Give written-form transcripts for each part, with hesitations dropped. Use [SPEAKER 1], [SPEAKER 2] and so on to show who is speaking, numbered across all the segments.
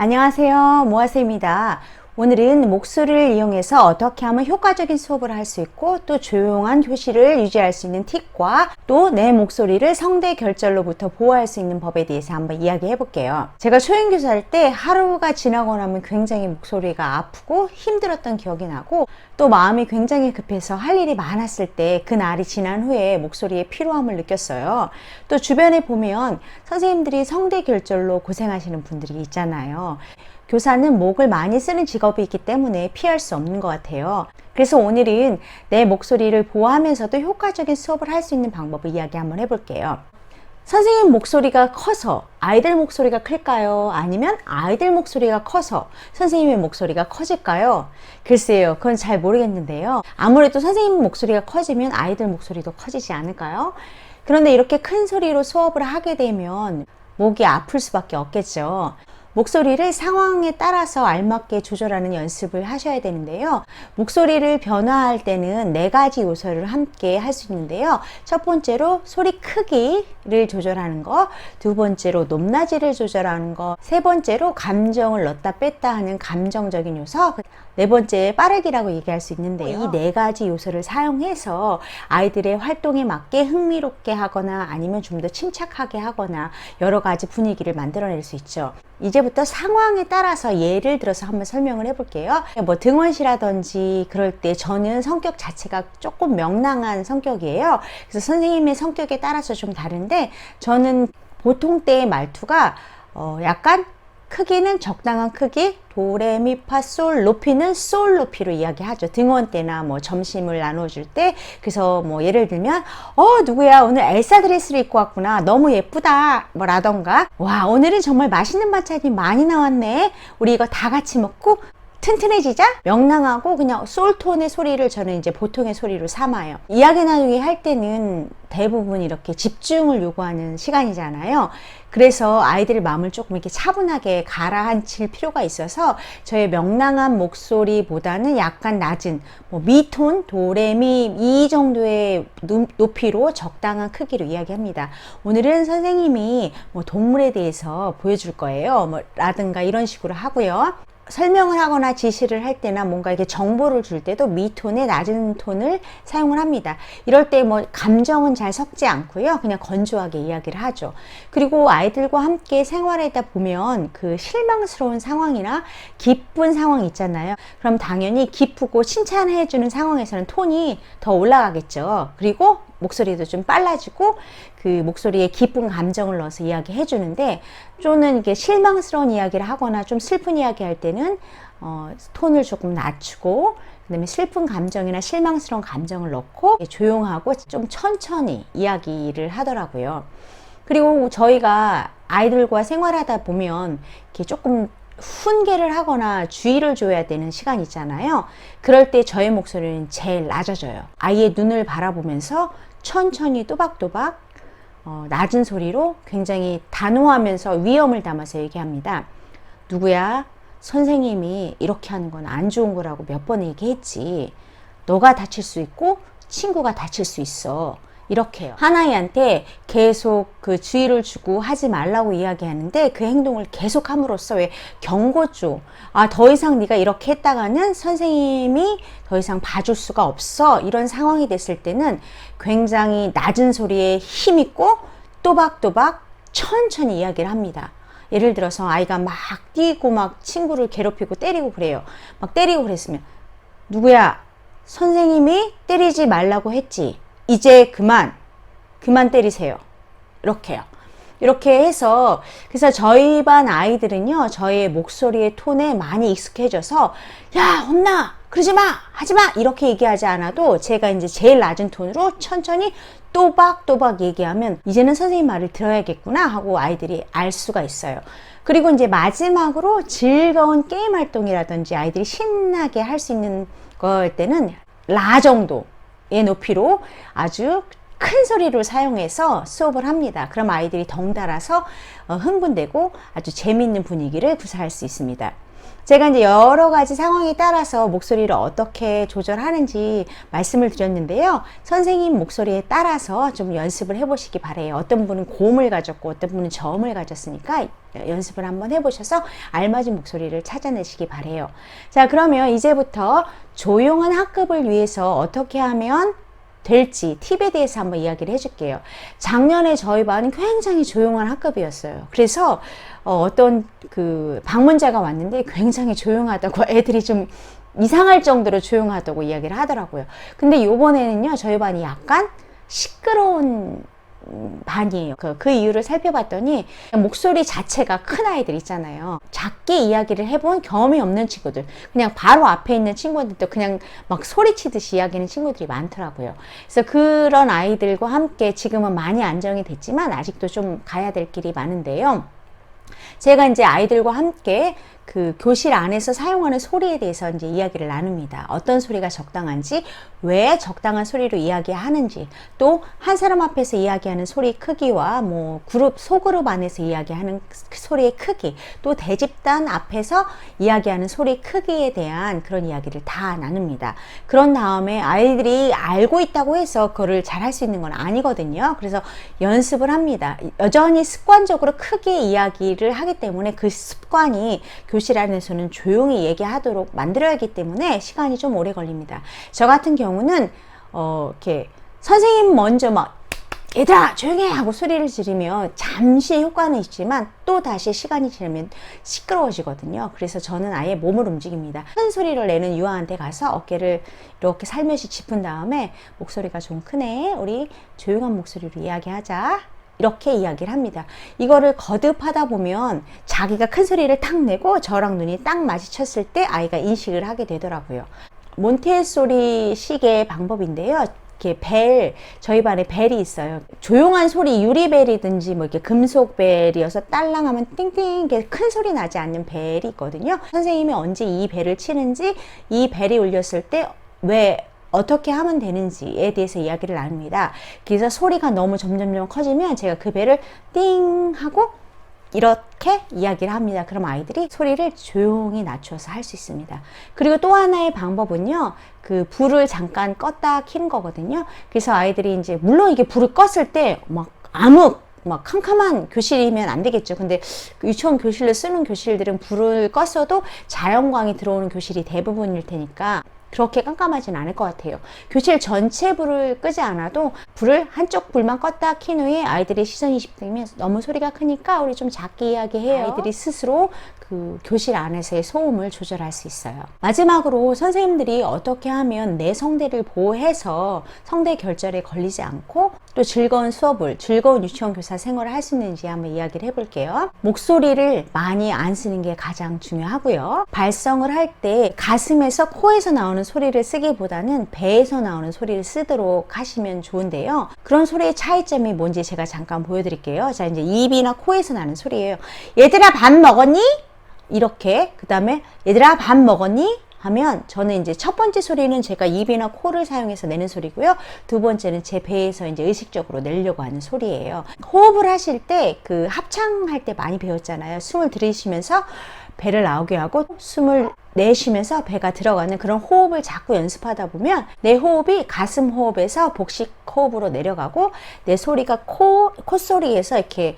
[SPEAKER 1] 안녕하세요. 모아쌤입니다. 오늘은 목소리를 이용해서 어떻게 하면 효과적인 수업을 할 수 있고 또 조용한 교실을 유지할 수 있는 팁과 또 내 목소리를 성대 결절로부터 보호할 수 있는 법에 대해서 한번 이야기해 볼게요. 제가 초행교사 할 때 하루가 지나고 나면 굉장히 목소리가 아프고 힘들었던 기억이 나고 또 마음이 굉장히 급해서 할 일이 많았을 때 그날이 지난 후에 목소리의 피로함을 느꼈어요. 또 주변에 보면 선생님들이 성대 결절로 고생하시는 분들이 있잖아요. 교사는 목을 많이 쓰는 직업이 있기 때문에 피할 수 없는 것 같아요. 그래서 오늘은 내 목소리를 보호하면서도 효과적인 수업을 할 수 있는 방법을 이야기 한번 해볼게요. 선생님 목소리가 커서 아이들 목소리가 클까요? 아니면 아이들 목소리가 커서 선생님의 목소리가 커질까요? 글쎄요, 그건 잘 모르겠는데요. 아무래도 선생님 목소리가 커지면 아이들 목소리도 커지지 않을까요? 그런데 이렇게 큰 소리로 수업을 하게 되면 목이 아플 수밖에 없겠죠. 목소리를 상황에 따라서 알맞게 조절하는 연습을 하셔야 되는데요. 목소리를 변화할 때는 4가지 요소를 함께 할 수 있는데요. 첫 번째로 소리 크기를 조절하는 거, 두 번째로 높낮이를 조절하는 거, 세 번째로 감정을 넣었다 뺐다 하는 감정적인 요소, 네 번째 빠르기라고 얘기할 수 있는데요. 이 4가지 요소를 사용해서 아이들의 활동에 맞게 흥미롭게 하거나 아니면 좀 더 침착하게 하거나 여러 가지 분위기를 만들어낼 수 있죠. 이제부터 상황에 따라서 예를 들어서 한번 설명을 해볼게요. 뭐 등원시라든지 그럴 때 저는 성격 자체가 조금 명랑한 성격이에요. 그래서 선생님의 성격에 따라서 좀 다른데 저는 보통 때의 말투가 약간 크기는 적당한 크기, 도레미파솔, 높이는 솔 높이로 이야기하죠. 등원 때나 뭐 점심을 나눠줄 때. 그래서 뭐 예를 들면 누구야 오늘 엘사 드레스를 입고 왔구나, 너무 예쁘다 뭐 라던가, 와 오늘은 정말 맛있는 반찬이 많이 나왔네, 우리 이거 다 같이 먹고 튼튼해지자. 명랑하고 그냥 솔톤의 소리를 저는 이제 보통의 소리로 삼아요. 이야기 나누기 할 때는 대부분 이렇게 집중을 요구하는 시간이잖아요. 그래서 아이들의 마음을 조금 이렇게 차분하게 가라앉힐 필요가 있어서 저의 명랑한 목소리보다는 약간 낮은 뭐 미톤, 도레미 이 정도의 높이로 적당한 크기로 이야기합니다. 오늘은 선생님이 뭐 동물에 대해서 보여줄 거예요. 뭐 라든가 이런 식으로 하고요. 설명을 하거나 지시를 할 때나 뭔가 이렇게 정보를 줄 때도 미톤의 낮은 톤을 사용을 합니다. 이럴 때 뭐 감정은 잘 섞지 않고요. 그냥 건조하게 이야기를 하죠. 그리고 아이들과 함께 생활하다 보면 그 실망스러운 상황이나 기쁜 상황이 있잖아요. 그럼 당연히 기쁘고 칭찬해 주는 상황에서는 톤이 더 올라가겠죠. 그리고 목소리도 좀 빨라지고 그 목소리에 기쁜 감정을 넣어서 이야기해 주는데, 또는 이게 실망스러운 이야기를 하거나 좀 슬픈 이야기 할 때는 톤을 조금 낮추고 그 다음에 슬픈 감정이나 실망스러운 감정을 넣고 조용하고 좀 천천히 이야기를 하더라고요. 그리고 저희가 아이들과 생활하다 보면 이렇게 조금 훈계를 하거나 주의를 줘야 되는 시간 있잖아요. 그럴 때 저의 목소리는 제일 낮아져요. 아이의 눈을 바라보면서 천천히 또박또박 낮은 소리로 굉장히 단호하면서 위엄을 담아서 얘기합니다. 누구야? 선생님이 이렇게 하는 건 안 좋은 거라고 몇 번 얘기했지. 너가 다칠 수 있고 친구가 다칠 수 있어. 이렇게요. 하나이한테 계속 그 주의를 주고 하지 말라고 이야기하는데 그 행동을 계속 함으로써 왜 경고죠. 더 이상 네가 이렇게 했다가는 선생님이 더 이상 봐줄 수가 없어. 이런 상황이 됐을 때는 굉장히 낮은 소리에 힘있고 또박또박 천천히 이야기를 합니다. 예를 들어서 아이가 막 뛰고 막 친구를 괴롭히고 때리고 그래요. 막 때리고 그랬으면, 누구야? 선생님이 때리지 말라고 했지. 이제 그만 때리세요. 이렇게요. 이렇게 해서, 그래서 저희 반 아이들은요, 저의 목소리의 톤에 많이 익숙해져서, 야, 혼나! 그러지 마! 하지 마! 이렇게 얘기하지 않아도 제가 이제 제일 낮은 톤으로 천천히 또박또박 얘기하면 이제는 선생님 말을 들어야겠구나 하고 아이들이 알 수가 있어요. 그리고 이제 마지막으로 즐거운 게임 활동이라든지 아이들이 신나게 할 수 있는 걸 때는 라 정도의 높이로 아주 큰 소리를 사용해서 수업을 합니다. 그럼 아이들이 덩달아서 흥분되고 아주 재미있는 분위기를 구사할 수 있습니다. 제가 이제 여러 가지 상황에 따라서 목소리를 어떻게 조절하는지 말씀을 드렸는데요. 선생님 목소리에 따라서 좀 연습을 해보시기 바래요. 어떤 분은 고음을 가졌고 어떤 분은 저음을 가졌으니까 연습을 한번 해보셔서 알맞은 목소리를 찾아내시기 바래요. 자, 그러면 이제부터 조용한 학급을 위해서 어떻게 하면 될지 팁에 대해서 한번 이야기를 해줄게요. 작년에 저희 반은 굉장히 조용한 학급이었어요. 그래서 어떤 그 방문자가 왔는데 굉장히 조용하다고, 애들이 좀 이상할 정도로 조용하다고 이야기를 하더라고요. 근데 요번에는요, 저희 반이 약간 시끄러운 반이에요. 그 이유를 살펴봤더니 목소리 자체가 큰 아이들 있잖아요. 작게 이야기를 해본 경험이 없는 친구들, 그냥 바로 앞에 있는 친구들도 그냥 막 소리치듯이 이야기하는 친구들이 많더라고요. 그래서 그런 아이들과 함께 지금은 많이 안정이 됐지만 아직도 좀 가야 될 길이 많은데요. 제가 이제 아이들과 함께 그 교실 안에서 사용하는 소리에 대해서 이제 이야기를 나눕니다. 어떤 소리가 적당한지, 왜 적당한 소리로 이야기하는지, 또 한 사람 앞에서 이야기하는 소리 크기와 뭐 소그룹 안에서 이야기하는 소리의 크기, 또 대집단 앞에서 이야기하는 소리 크기에 대한 그런 이야기를 다 나눕니다. 그런 다음에 아이들이 알고 있다고 해서 그거를 잘 할 수 있는 건 아니거든요. 그래서 연습을 합니다. 여전히 습관적으로 크게 이야기를 하기 때문에 그 습관이 교실 안에서는 조용히 얘기하도록 만들어야 하기 때문에 시간이 좀 오래 걸립니다. 저 같은 경우는 이렇게 선생님 먼저 막 얘들아 조용히 해 하고 소리를 지르면 잠시 효과는 있지만 또 다시 시간이 지나면 시끄러워지거든요. 그래서 저는 아예 몸을 움직입니다. 큰 소리를 내는 유아한테 가서 어깨를 이렇게 살며시 짚은 다음에 목소리가 좀 크네, 우리 조용한 목소리로 이야기하자, 이렇게 이야기를 합니다. 이거를 거듭하다 보면 자기가 큰 소리를 탁 내고 저랑 눈이 딱 마주쳤을 때 아이가 인식을 하게 되더라고요. 몬테소리 식의 방법인데요. 이렇게 저희 반에 벨이 있어요. 조용한 소리, 유리벨이든지 뭐 이렇게 금속 벨이어서 딸랑하면 띵띵 이렇게 큰 소리 나지 않는 벨이 있거든요. 선생님이 언제 이 벨을 치는지, 이 벨이 울렸을 때 왜 어떻게 하면 되는지에 대해서 이야기를 나눕니다. 그래서 소리가 너무 점점점 커지면 제가 그 벨을 띵 하고 이렇게 이야기를 합니다. 그럼 아이들이 소리를 조용히 낮춰서 할 수 있습니다. 그리고 또 하나의 방법은요, 그 불을 잠깐 껐다 켜는 거거든요. 그래서 아이들이 이제 물론 이게 불을 껐을 때 막 캄캄한 교실이면 안 되겠죠. 근데 유치원 교실을 쓰는 교실들은 불을 껐어도 자연광이 들어오는 교실이 대부분일 테니까 그렇게 깜깜하진 않을 것 같아요. 교실 전체 불을 끄지 않아도 불을 한쪽 불만 껐다 킨 후에 아이들의 시선이 집중되면 너무 소리가 크니까 우리 좀 작게 이야기해요. 아이들이 스스로 그 교실 안에서의 소음을 조절할 수 있어요. 마지막으로 선생님들이 어떻게 하면 내 성대를 보호해서 성대 결절에 걸리지 않고 또 즐거운 수업을, 즐거운 유치원 교사 생활을 할 수 있는지 한번 이야기를 해볼게요. 목소리를 많이 안 쓰는 게 가장 중요하고요. 발성을 할 때 가슴에서 코에서 나오는 소리를 쓰기보다는 배에서 나오는 소리를 쓰도록 하시면 좋은데요. 그런 소리의 차이점이 뭔지 제가 잠깐 보여드릴게요. 자, 이제 입이나 코에서 나는 소리예요. 얘들아 밥 먹었니? 이렇게. 그 다음에 얘들아 밥 먹었니? 하면 저는 이제 첫 번째 소리는 제가 입이나 코를 사용해서 내는 소리고요. 두 번째는 제 배에서 이제 의식적으로 내려고 하는 소리예요. 호흡을 하실 때 그 합창할 때 많이 배웠잖아요. 숨을 들이쉬면서 배를 나오게 하고 숨을 내쉬면서 배가 들어가는 그런 호흡을 자꾸 연습하다 보면 내 호흡이 가슴 호흡에서 복식 호흡으로 내려가고 내 소리가 콧소리에서 이렇게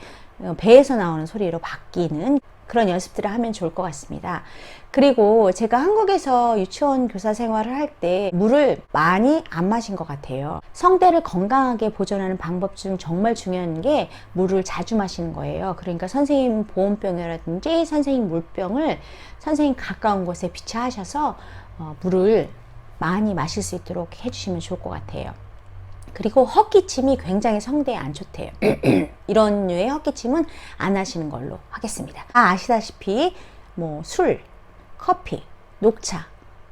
[SPEAKER 1] 배에서 나오는 소리로 바뀌는 그런 연습들을 하면 좋을 것 같습니다. 그리고 제가 한국에서 유치원 교사 생활을 할 때 물을 많이 안 마신 것 같아요. 성대를 건강하게 보존하는 방법 중 정말 중요한 게 물을 자주 마시는 거예요. 그러니까 선생님 보온병이라든지 선생님 물병을 선생님 가까운 곳에 비치하셔서 물을 많이 마실 수 있도록 해주시면 좋을 것 같아요. 그리고 헛기침이 굉장히 성대에 안 좋대요. 이런 류의 헛기침은 안 하시는 걸로 하겠습니다. 아시다시피 뭐 술, 커피, 녹차,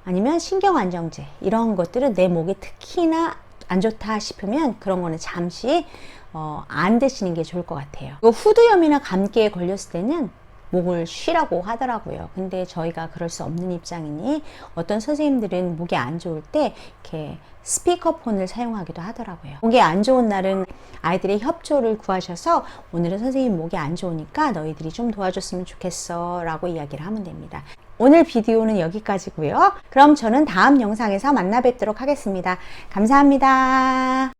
[SPEAKER 1] 아니면 신경안정제 이런 것들은 내 목에 특히나 안 좋다 싶으면 그런 거는 잠시 안 드시는 게 좋을 것 같아요. 후두염이나 감기에 걸렸을 때는 목을 쉬라고 하더라고요. 근데 저희가 그럴 수 없는 입장이니 어떤 선생님들은 목이 안 좋을 때 이렇게 스피커폰을 사용하기도 하더라고요. 목이 안 좋은 날은 아이들의 협조를 구하셔서 오늘은 선생님 목이 안 좋으니까 너희들이 좀 도와줬으면 좋겠어 라고 이야기를 하면 됩니다. 오늘 비디오는 여기까지고요. 그럼 저는 다음 영상에서 만나 뵙도록 하겠습니다. 감사합니다.